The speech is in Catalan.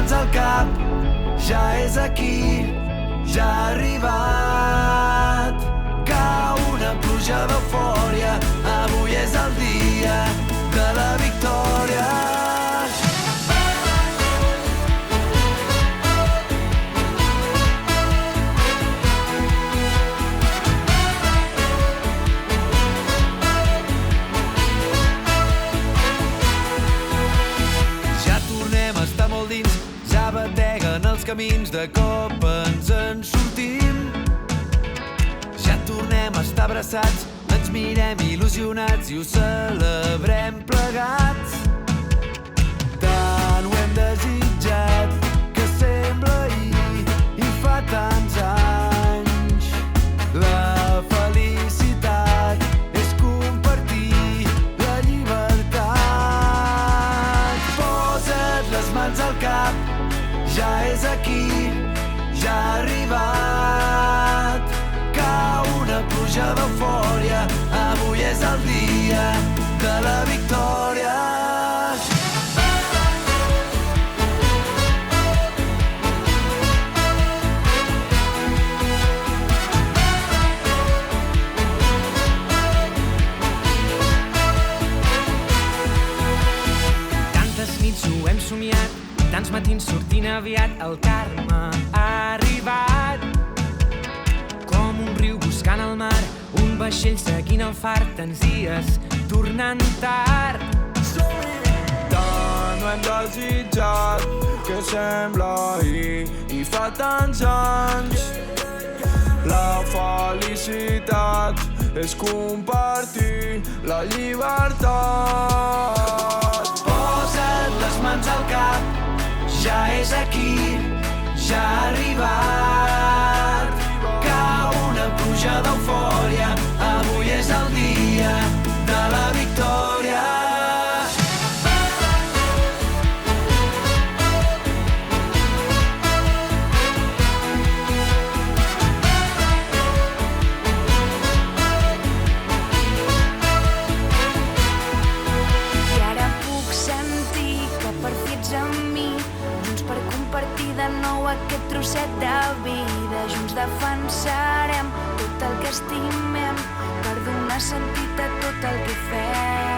mans al cap, ja és aquí, ja ha arribat. Cau una pluja d'eufòria, avui és el dia de la victòria. Ja bateguen els camins, de cop ens en sortim. Ja tornem a estar abraçats, ens mirem il·lusionats i ho celebrem plegats. Tant ho hem desitjat que sembla ahir i fa tants anys. La felicitat és compartir la llibertat. Posa't les mans al cap, ja és aquí, ja ha arribat. Cau una pluja d'eufòria, avui és el dia de la victòria. Tantes nits ho hem somiat, tants matins sortint aviat, el Carme ha arribat. Com un riu buscant el mar, un vaixell seguint el far, tants dies tornant tard. Tant ho hem desitjat que sembla ahir i fa tants anys. La felicitat és compartir la llibertat. Posa't les mans al cap, ja és aquí, ja ha arribat. Cau una pluja d'eufòria, avui és el dia de la victòria. I ara puc sentir que per fi ets amb mi, junts per compartir de nou aquest trosset de vida. Junts defensarem tot el que estimem per donar sentit a tot el que fem.